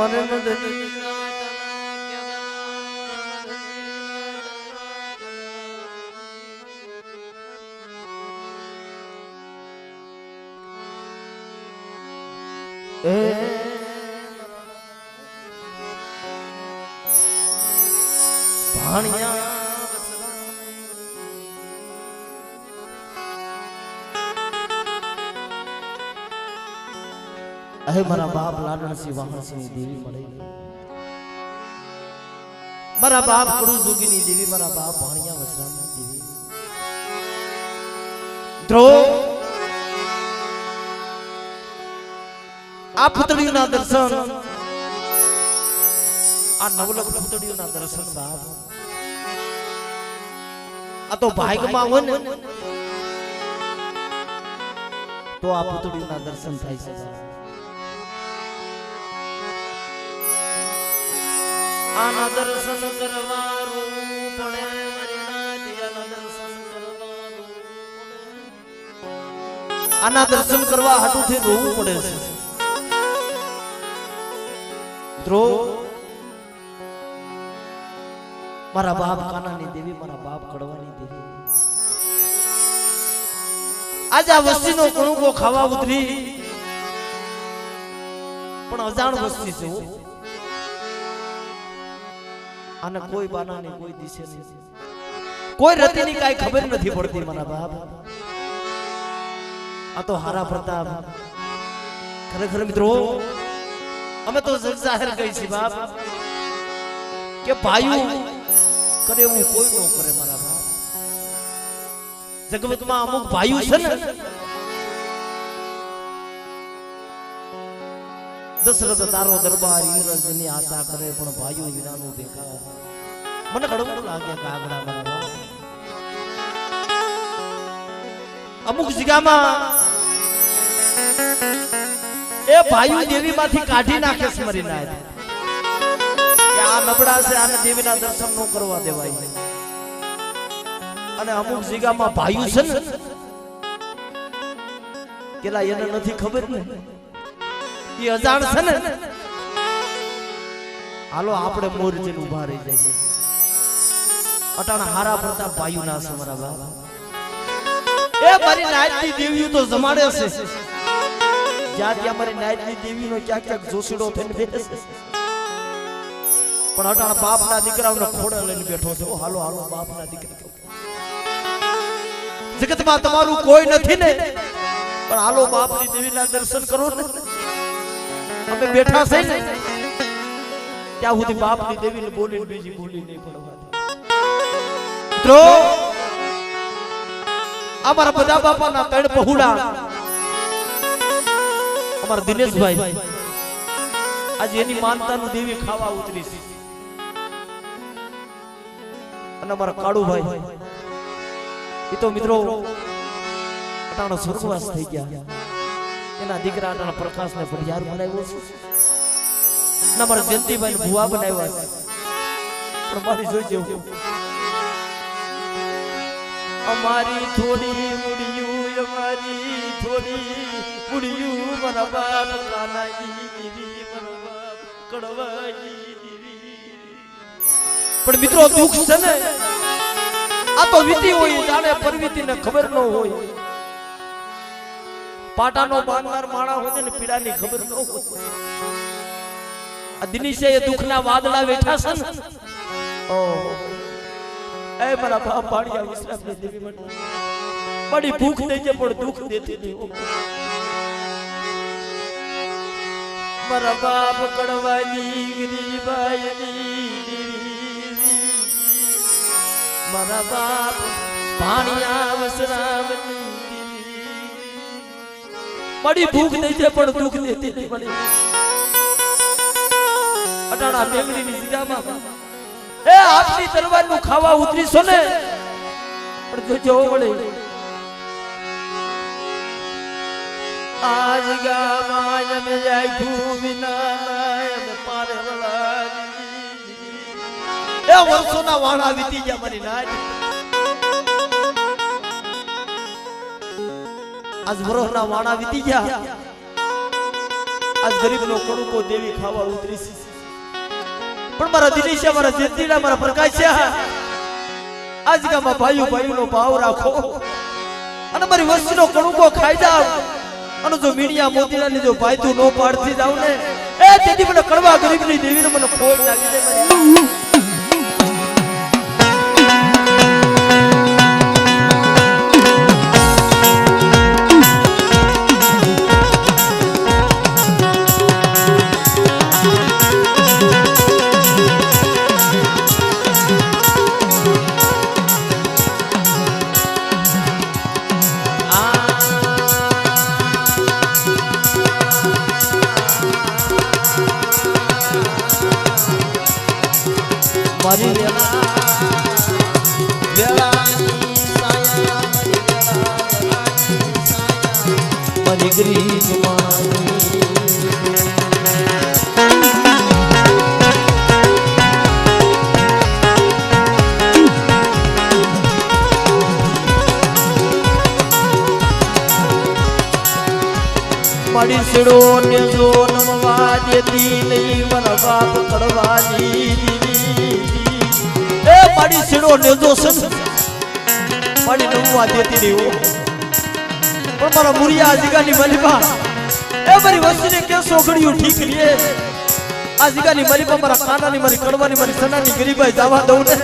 મને ભાણિયા अहे मारा बाप लाडन सी वाहन सी देवी मरे मारा बाप कड़ू जोगीनी देवी मारा बाप भाणिया वसराम देवी द्रो आ पुतड़ियों ना दर्शन आ नवलख पुतड़ियों ना दर्शन बाप आ तो भाग्य में हो ने तो आ पुतड़ियों ना दर्शन थाय छे आना दर्शन करवारू पड़े मरीना दर्शन करवारू आना दर्शन करवा हाटू थी रोवू पड़े छे द्रो मारा बाप कानानी देवी मारा बाप कड़वानी देवी आज आ वस्ती नो कणुको खावा उतरी पण अजाण वस्ती छे आने कोई बाना नहीं कोई दिशे नहीं कोई रति नहीं काई खबर नहीं पड़ती मारा बाप आ तो हारा प्रताप खरेखर मित्रों हमें तो जग जाहिर कही सी बाप के भाईओ करे वो कोई नो करे मारा बाप जगत में अमुक भाईओ छे ने दशरथ तारो दरबार इंद्रजनी आशा करे पण भाईओ विनानो देखा मन कड़वो लागे कागड़ा मारा अमुक जगह में ए भाईओ देवी माथी काढी नाखे स्मरी ना के आ नबड़ा से आने देवी ना दर्शन नो करवा देवाय अने अमुक जगह में भाईओ छे ने केला एने नथी खबर ने ये अजाण छे ने हालो आपणे मोरजी उभा रही जाय अटाणा हारा प्रताप भाईओ ना समरा बाबा ए मारी नायतनी देवीओ तो जमाड़े छे ज्यां मारी नायतनी देवीनो क्या जोशीडो थईने बेठे छे पण अटाणा बापना दीकराओने खोड़े लईने बेठो छे ओ हालो हालो बापना दीकरा जगत में तमारू कोई नथी ने पण हालो बापनी देवीना दर्शन करो ने અમે બેઠા છે ને ત્યાં સુધી બાપની દેવીને બોલીને બીજી બોલી નહીં પડવા મિત્રો અમારા બધા બાપાના ત્રણ પહુડા અમારા દિનેશભાઈ આજે એની માનતાનું દેવી ખાવા ઉતરી છે અને અમારા કાળુભાઈ એ તો મિત્રો અટાણો સ્વર્ગવાસ થઈ ગયા एना दीकरा अटाणा प्रकाश ने परियार बनाव्यो छे ना मारा जयंतीभाई ने भुवा बनाव्या छे पण मारी जोई जेवो अमारी थोड़ी मुड़ियूं अमारी थोड़ी मुड़ियूं मारा बाप कानाई देवी मारा बाप कड़वाई देवी पण मित्रों दुख छे ने आ तो वीती होय जाने परवीती ने खबर न होय पाटानो बांधनार माणा होय ने पीड़ानी खबर न होय आ दिनीशे ये दुखना वादळा वेठा छे ने ओ ए मारा बाप पाड़िया विश्राम ने देवी मन बड़ी भूख दे जे पण दुख देती नहीं हो मारा बाप कड़वानी गरीबायनी देवी मारा बाप पाड़िया विश्रामनी बड़ी भूख नहीं थे पण दुख देती नहीं बड़ी अटाणा मेंगड़ी ની જગ્યામાં એ આપની તલવારનું ખાવા ઉતરી છો ને પણ જો જો વળે આજ ગામાં મે જાય ભૂમિના નાય પારે વલાની એ વર્ષોના વાણા વીતી ગયા મારી નાય आज वरोहना वाणा वीती गया આજ ગરીબનો કણુકો દેવી ખાવા ઉતરી છે પણ મારા દિનેશા મારા જેતીડા મારા પ્રકાશ્યા આજ ગામમાં ભાઈનો ભાવ રાખો અને મારી વસ્તીનો કણુકો ખાઈ જાવ અને જો મીડિયા મોતીલાની જો ભાઈતું નો પાડતી જાવ ને એ તેથી મને કડવા ગરીબની દેવીને મને ખોટ લાગી જાય મારી વેળાની સાયા મારી ગરીબ મારી છેડો ને જો નમવા દેતી નહીં મારા બાપ કડવાની મારી છેડો ને જો મારી નમવા દેતી નહીં પણ મારા મુરિયા જીગાની મલિબા એ મારી વસ્તીને કે સોગડિયું ઠીક રે આ જીગાની મલિબા મારા કાનાની મારી કડવાની મારી સનાની ગરીબાઈ જવા દઉં ને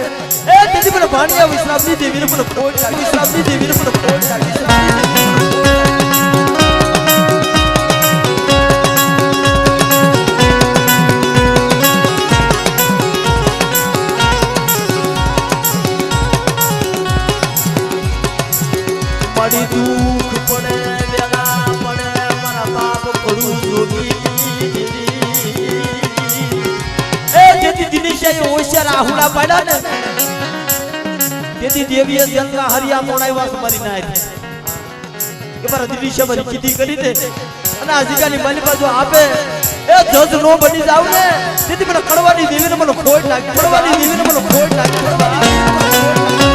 એ તેથી મને ભાણિયા વિશ્રામની દેવીને મને ખોટ લાગી વિશ્રામની દેવીને મને ખોટ લાગી મારી દુઃખ પડે વેલા પડે મારા બાપ પડું જોગી એ જેથી દિનેશાએ હોશિયાર આહુડા પાડ્યા ને તેથી દેવીએ જંગા હરિયા મોડાવ્યા મારી નાય કે મારા દિનેશા મારી કીધી કરી દે અને આ જીગાની માલિકા જો આપે એ જજ નો બની જાવ ને તેથી મને કડવાની દેવીને મને ખોટ લાગી કડવાની દેવીને મને ખોટ લાગી કડવાની દેવીને મને ખોટ લાગી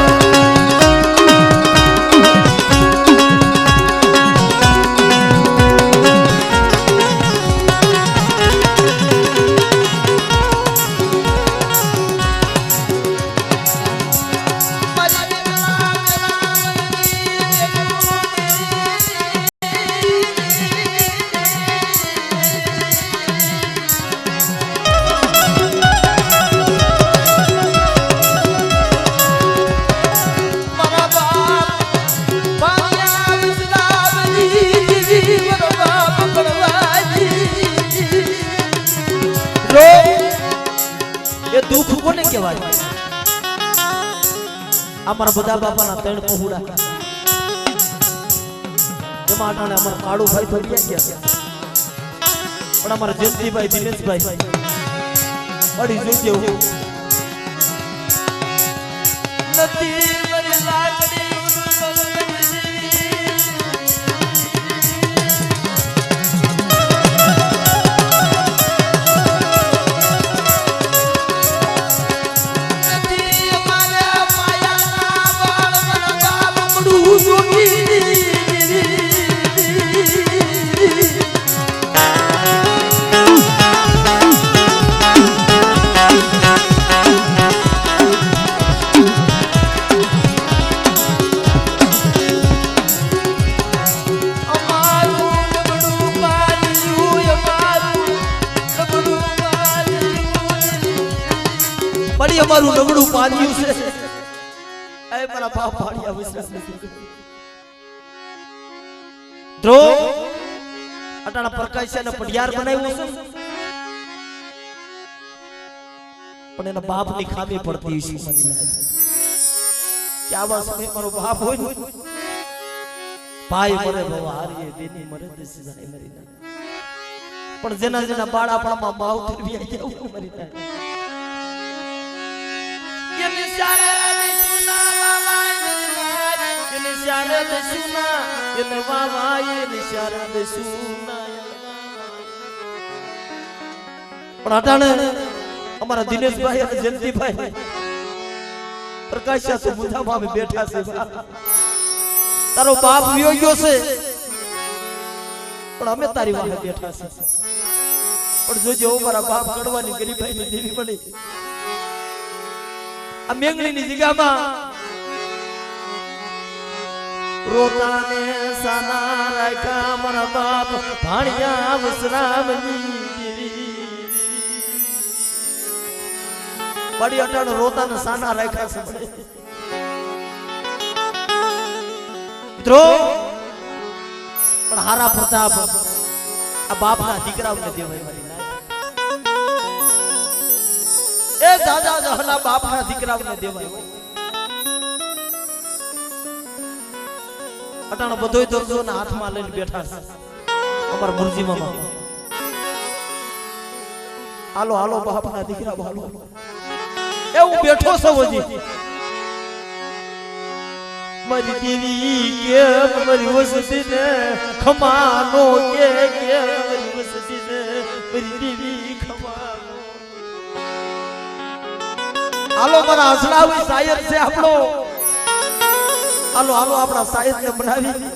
दुख कोने कहेवाय अमर बधा बापाना त्रण पहुड़ा जमा अटाणे अमर काळू भाई भगिया गया पण अमर जयंती भाई दिनेश भाई अड़ी जोजे हो नदी मरी लाकड़ी हमारू नगड़ू पानियू से ऐ मारा बाप पानिया विश्वास द्रो अटाणा प्रकाशया ने पडियार बनाव्यो छे पण एना बाप ની ખામી પડતી છે મારી ના કે આવા સમય મારો બાપ હોય ભાઈ મરે ભવારીએ બેની મરે દેશ જાય મારી ના પણ જેના જેના બાળાપણમાં માવ ફેરવી ગયા મારી ના हमारा दिनेश भाई और जयंती भाई प्रकाश से बुधा में बैठा से तारो बाप वियो गयो से पण हमें तारी वाहे बैठा से પણ જોજો મારા બાપ કડવાની ગરીબાઈ ની દેવી પડી આ મેંગણી ની જગ્યામાં રોતાને સાના રાખ્યા મારા બાપ ભાણિયા વસરામની દેવી બડી અટાણ રોતાને સાના રાખ્યા છે મિત્રો પણ હારા પ્રતાપ આ બાપના દીકરાઓને દેવાય મારી નાય એ દાદા જહના બાપના દીકરાઓને દેવાય અટાણો બધોય દરજો ના હાથમાં લઈને બેઠા છે અમાર મુરજી મામા હાલો હાલો બાપના દીકરા હાલો એ હું બેઠો છું હજી મારી દેવી કેમ મારી વસતીને ખમાનો કે મારી વસતીને મારી દેવી ખમાનો હાલો મારા હસણાવી શાયર છે આપણો હાલો હાલો આપણા શાયર ને બનાવી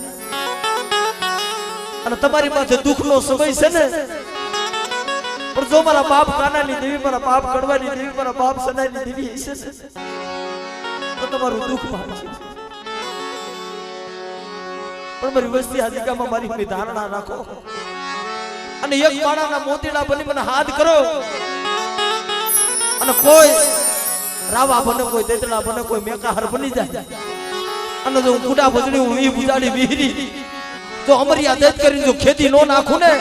અને તમારી પાસે દુઃખનો સમય છે ને પણ જો મારા બાપ કાનાની દેવી મારા બાપ કડવાની દેવી મારા બાપ સનાની દેવી હશે તો તમારું દુઃખ માનશે પણ મારી વસ્તી હાજિકામાં મારી કોઈ ધારણા રાખો અને એક માળાના મોતીડા બની મને હાથ કરો અને કોઈ રાવા બને કોઈ દેતડા બને કોઈ મેકાહર બની જાય અને જો કુડા ભજણી હું ઈ બુજાડી બીહરી જો અમારી આદત કરીને જો ખેતી નો નાખું ને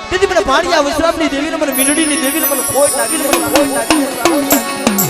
તેથી મને ભાણિયા વિશ્રામની દેવીને મને મીંડડીની દેવીને મને ખોટ લાગીને મને ખોટ લાગી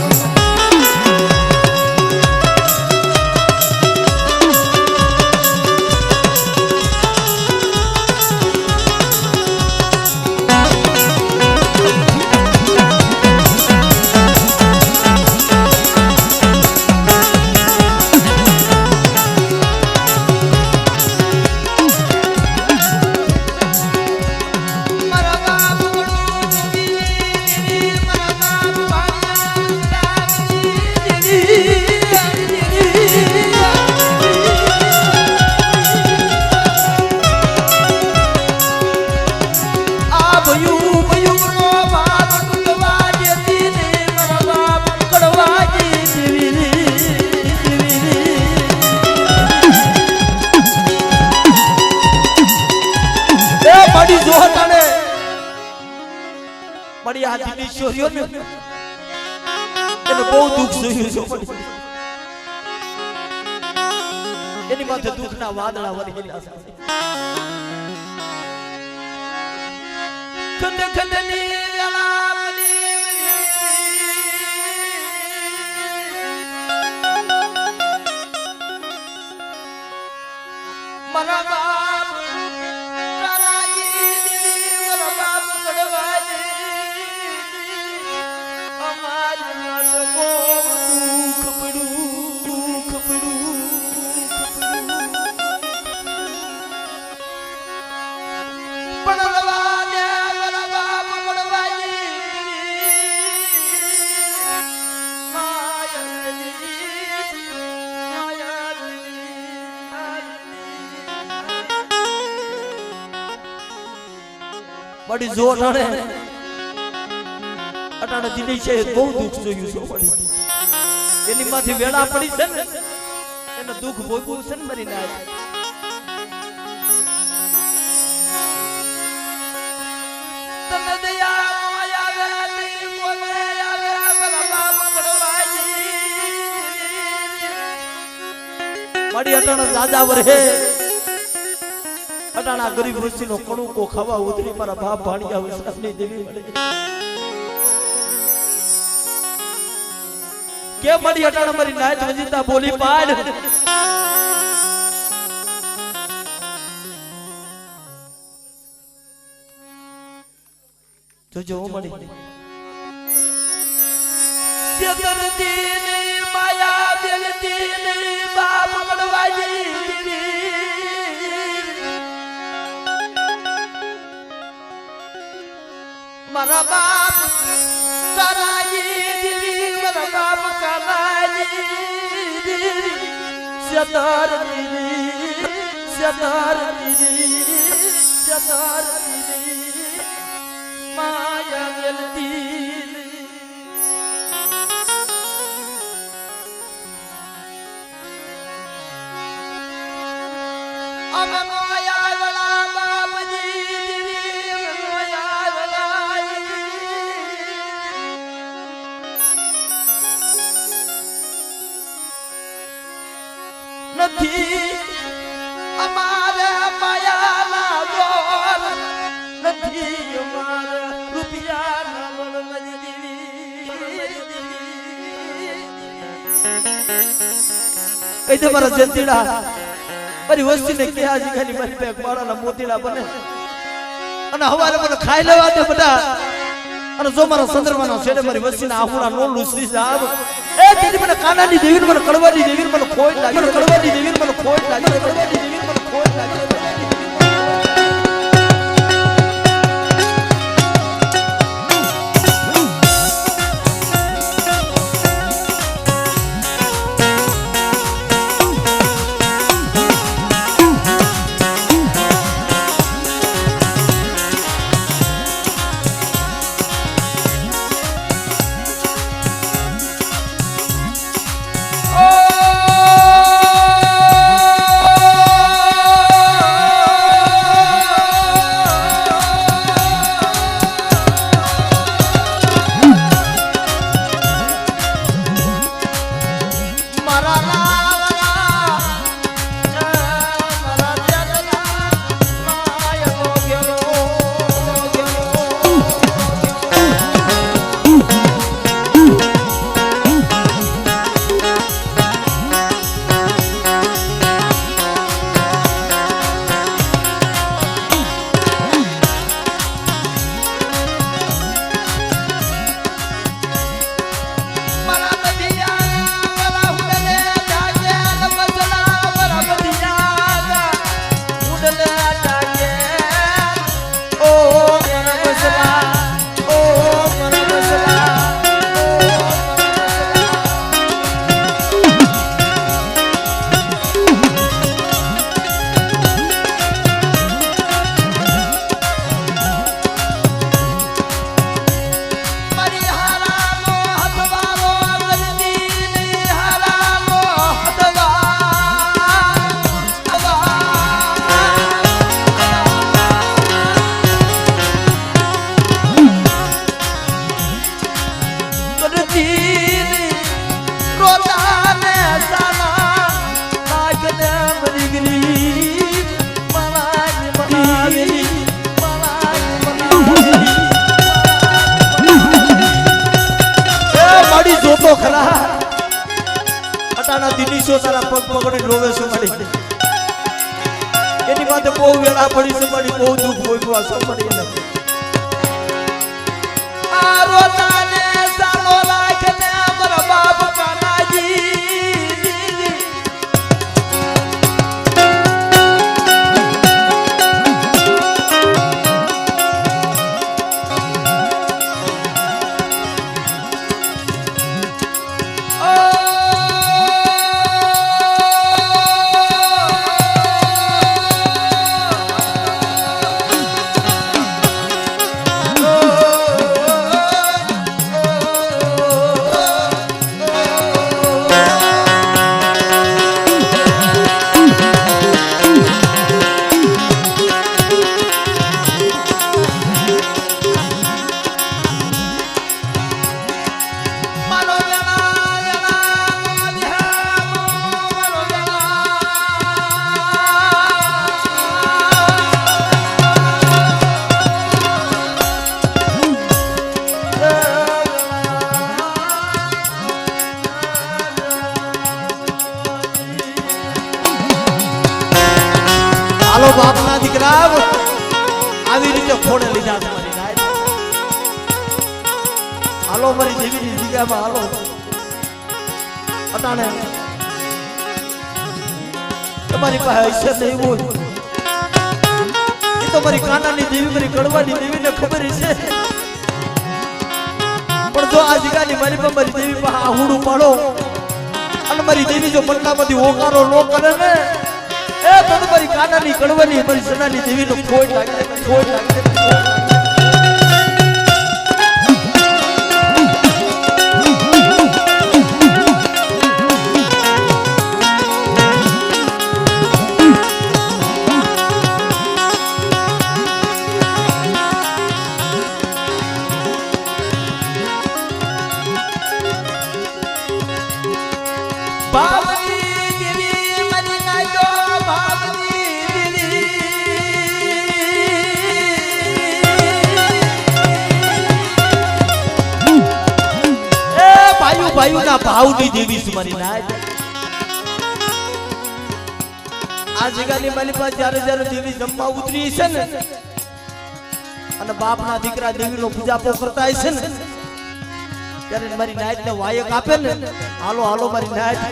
બડી આદમી છોરીઓ ને એને બહુ દુઃખ જોયું છે એની માથે દુઃખના વાદળા વરસેલા છે ખંડ ખંડની વેલાપની મારા બાપ કરાઈ દીદી મારા બાપ કડવાઈ બડી જોર અડે અટાણે દીદી છે બહુ દુઃખ જોયું છે પડી એની માંથી વેળા પડી છે ને એને દુઃખ ભોગવું છે ને મરી ના તને દયા માયા વેલી કોને આવે મારા બાપ કડવાઈ બડી અટાણે દાદા વરે અટાણા ગરીબ ઋષિ નો કણુકો ખાવા ઉતરી મારા બાપ ભાણિયા વિશ્રામની દેવી મળે કે મળી અટાણા મારી નાચ વજીતા બોલી પાડ જોજો મળી સેદરતી ને માયા બેલતી ને બાપ કડવાઈ મારા બાપ કરાઈ દીદી મારા બાપ કરાઈ દીદી સદર દીદી માયા નથી અમારે માયાના જોર નથી અમારે રૂપિયાના મનમરી કહી દે મારા જંતીડા મારી વસ્તીને કે આજે ખાલી મારી બે મારાના મોતીડા બને અને હવારે મને ખાઈ લેવા દે બધા અને જો મારા સંદર્ભના છેડે મારી વસ્તીના આહુડા નો લૂસી જાવ એ તેની મને કાનાની દેવીને મને કડવાની દેવીને મને ખોટ લાગે મને કડવાની દેવીને મને ખોટ લાગે કડવાની દેવીને મને ખોટ લાગે જોતો ખરા અટાણા દિલીશો તારા પગ પકડી રોવે છે મારી એની માથે બહુ વેળા પડી છે મારી બહુ દુઃખ ભોગવા છે મારી આ રોતાને સાલો લાખને મારા બાપ કાનાજી હાલો બાપના દીકરા આવી રીતે ખોડે લીધા તમારી ગાય હાલો મારી દેવીની જગ્યામાં હાલો અટાણે તમારી પાસે ઐશ્વર્ય નહીં હોય એ તો મારી કાનાની દેવી મારી કડવાની દેવીને ખબર છે પણ જો આ જગ્યાની મારી પાસે મારી દેવી પાસે આહુડું પાડો અને મારી દેવી જો પટલામાંથી ઓકારો ન કરે ને એ તો મારી કાનાની કડવાની મારી સનાની દેવીનો ખોટ લાગે ખોટ લાગે ભાઈઓના ભાવની દેવી છે મારી નાય આ જગ્યાની મારી પાસે જ્યારે જ્યારે દેવી જમવા ઉતરી છે ને અને બાપના દીકરા દેવીનો પૂજાપો કરતા છે ને ત્યારે મારી નાયત ને વાયક આપે ને હાલો હાલો મારી નાયત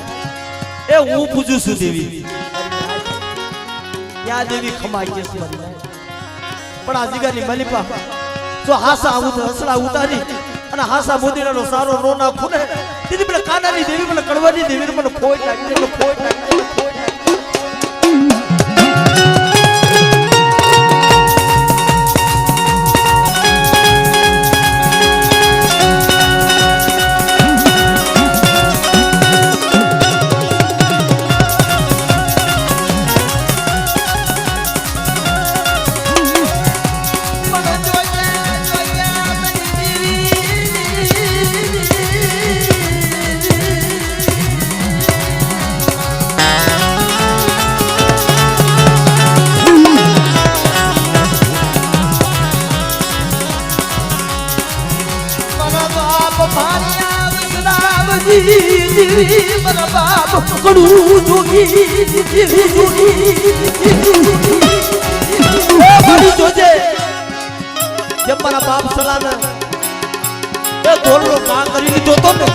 એ હું પૂજું છું દેવી ત્યાં દેવી ખમાઈ જશે મારી નાયત પણ આ જગ્યાની મલિપા જો હાસા હસડા ઉતારી અને હાસા મોદીનો સારો નો નાખું ને દીદી મને કાનાની દેવી મને કડવાની દેવી મને ખોટ લાગી મને ખોટ લાગી મને ખોટ લાગી મારા બાપ કડું જોગી જોજે જે મારા બાપ સલાને એ ધોરનો કા કરી લીધો તો ને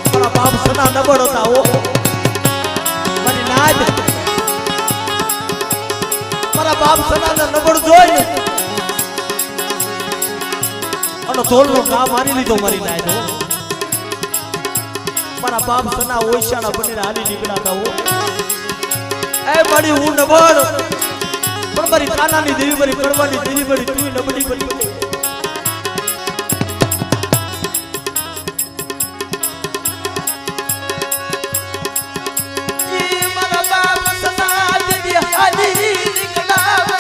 મારા બાપ સના નબળ હતા ઓ મારી નાદ મારા બાપ સના નબળ જોઈ ને અને ધોરનો કા મારી લીધો મારી નાદ મારા બાપ સના ઓઈશાના બનીને હાલી નીકળ્યા હતા એ મારી હું નબળ પણ મારી કાનાની દેવી મારી કડવાની દેવી મારી તું નબળી બની મારા બાપ સના દેવી હાલી નીકળ્યા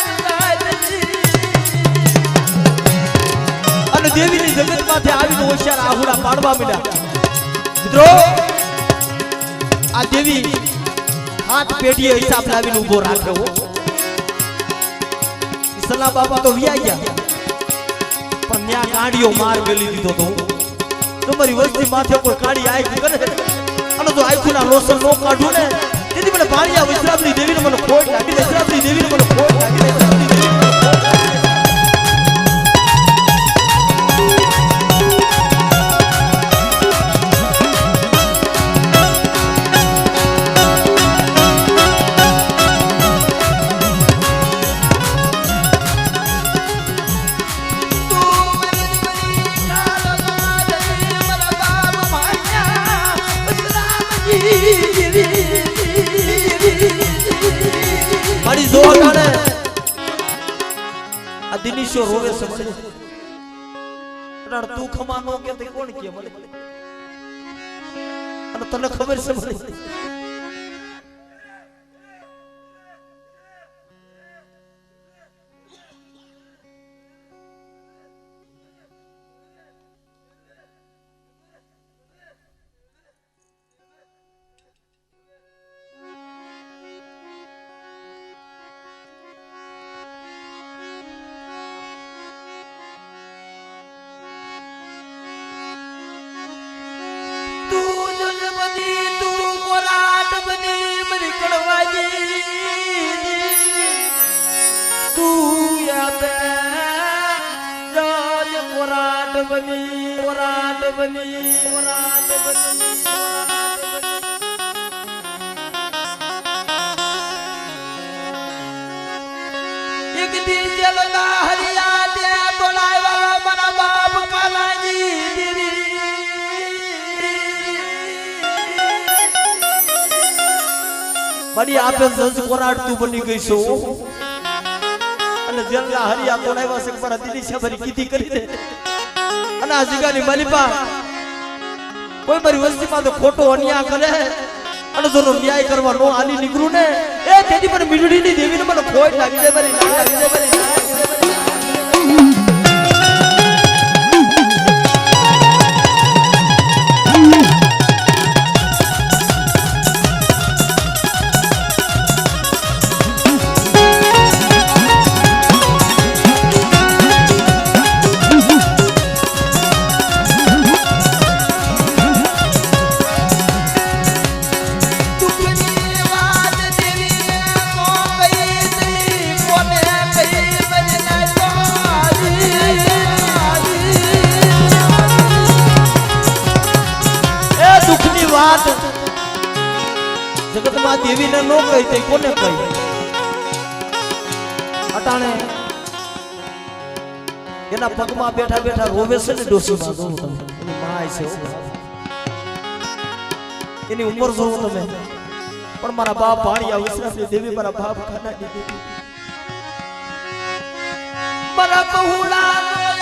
અને દેવીની જગત માંથી આવીને ઓઈશાના આહુડા પાડવા મળ્યા મિત્રો આ દેવી હાથ પેઢીએ હિસાબ લાવીને ઉભો રાખ્યો સલા બાબા તો વ્યાઈ ગયા પણ ત્યાં કાઢીઓ માર મેલી દીધો તો તમારી વસ્તી માથે કોઈ કાઢી આંખ કરે અને તો આંખના લોસન નો કાઢું ને તેથી મને ભાણિયા વિશ્રામની દેવીને મને ખોટ લાગી વિશ્રામની દેવીને મને ખોટ લાગી વિશ્રામની દેવીને મારી જોર કાઢે આ દિનેશો રોવે છે મને તું ખમાનો કે તે કોણ કે મને અને તને ખબર છે મને एक दिन चलना हरिया दे बोलावा मारा बाप कालाजी बड़ी आपे संस कोराट तू बनी गई सो અને જેલા હરિયા બોલાવા છે પર દિલી છે ભરી કીધી કરી દે અને આ જગાની માલિપા કોઈ મારી વસ્તીમાં તો ખોટો અન્યાય કરે અને જો ન્યાય કરવા નો આલી નીકળું ને એ તેની પર મીડડીની દેવીને મને ખોટ લાગી જાય મારી લાગી જાય મારી દેવીને નો કહી તે કોને કહી અટાણે એના પગમાં બેઠા બેઠા રોવે છે ને ડોસીમાં જોવો તમે એની માં છે એની ઉંમર જોવો તમે પણ મારા બાપ ભાણિયા વિશ્રામની દેવી મારા બાપ ખાનાની દેવી મારા બહુડા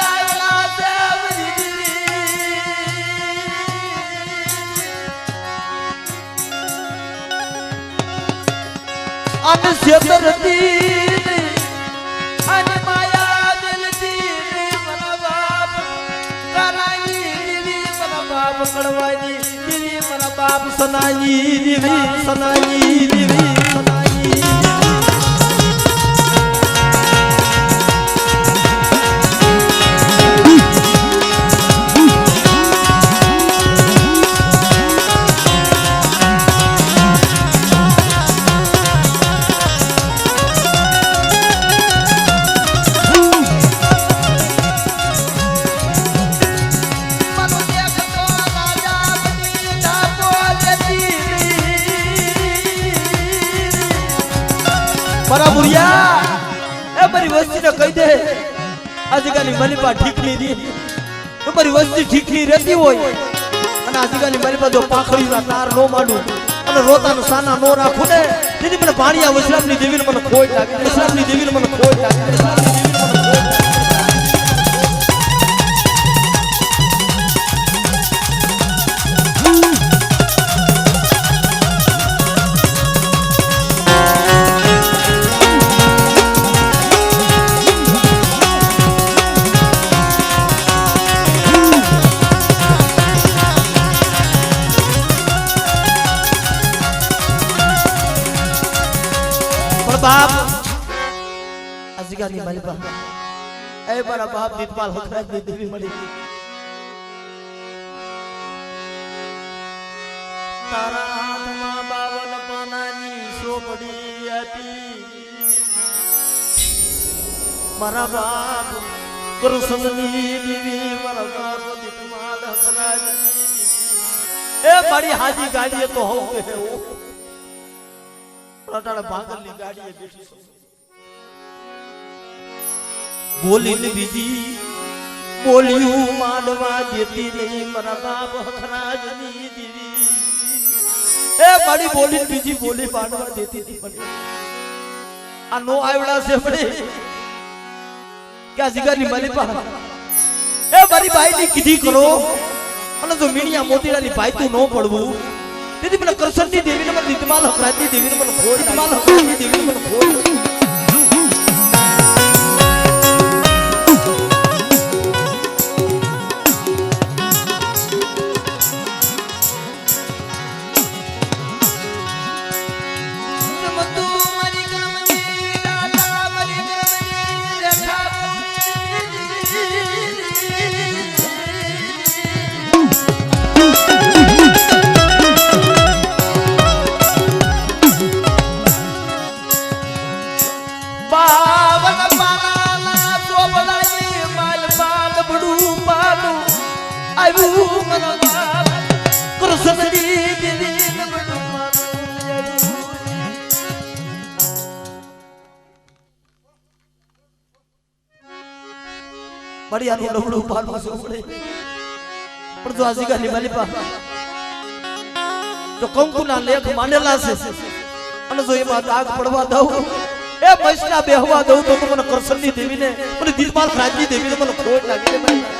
આયલા દેવરી અને સેતરતી અને માયા દિલતી મારા બાપ કરાઈ દેવી મારા બાપ કડવાઈ દેવી મારા બાપ સનાઈ દેવી સનાઈ દેવી સનાઈ મારા બુરિયા એ મારી વસ્તીને કહી દે આજકાલની મલીપા ઠીક નહીં દી તો મારી વસ્તી ઠીક નહીં રહેતી હોય અને આજકાલની મલીપા જો પાખડીના તાર નો માંડું અને રોતાનો સાના નો રાખું ને તેથી મને ભાણિયા વિશ્રામની દેવીને મને ખોટ લાગે વિશ્રામની દેવીને મને ખોટ લાગે વિશ્રામની દેવીને મને ખોટ લાગે बाप अजगानी मलिपा ए बड़ा बाप दीतपाल हकराज दी देवी मली तारा हाथमा बावन पानानी सोपड़ी आती मारा बाप कृष्णनी देवी मारा बाप दीतपाल हकराज ए बड़ी हाजी गाड़ी तो हो के हो અટાણે ભાગલની ગાડીએ બેઠી છું બોલીને બીજી બોલ્યું માંડવા દેતી નહીં મારા બાપ હખરાજની દેવી એ મારી બોલીને બીજી બોલી માંડવા દેતી નહીં મને આ નો આવડા છે મને કે આ જીગાની મલીપા એ મારી બાઈની કીધી કરો અને જો મીણિયા મોતીડાની બાઈ તું ન પડવું તેથી મને કૃષ્ણની દેવીને મને દીતમાલ હકરાજની દેવીને મને ખોટ દીતમાલ હકરાજની દેવીને મને ખોટ બડી આનું ડબડું પાડવા સોપડે પણ જો આજકાલની મલીપા જો કંકુના લેખ માંડેલા છે અને જો એમાં દાગ પડવા દઉં એ મૈસના બેહવા દઉં તો મને કૃષ્ણની દેવીને મને દીતપાલ રાજની દેવીને મને ખોટ લાગી મને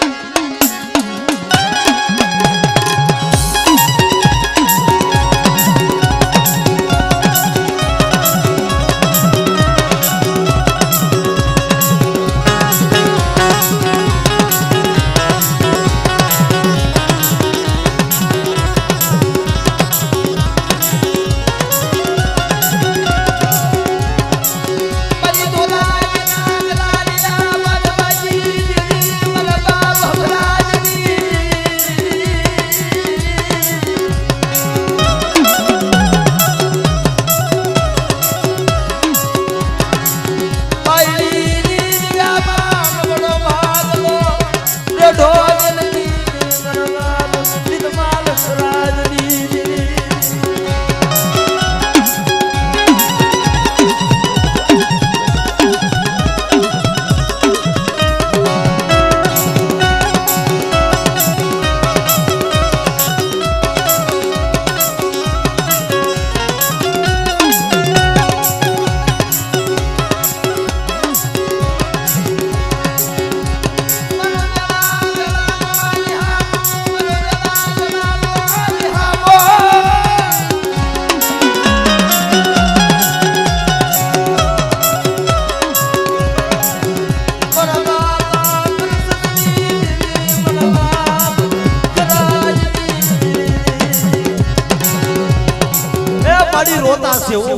હો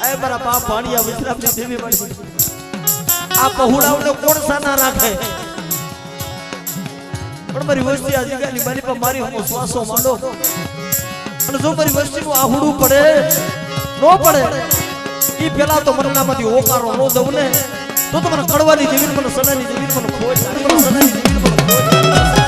એ મારા બાપ ભાણિયા વિશ્રામની દેવી મળી આ પહોળાઓને કોણ સાના રાખે પણ મારી વસ્તી આ જગ્યાની મારી પર મારી હું શ્વાસો માંડો અને જો મારી વસ્તીનું આહુડું પડે નો પડે ઈ પેલા તો મરનામાંથી ઓકારો નો દઉં ને તો મને કડવાની જમીન મને સનાની જમીન મને ખોજ મને સનાની જમીન મને ખોજ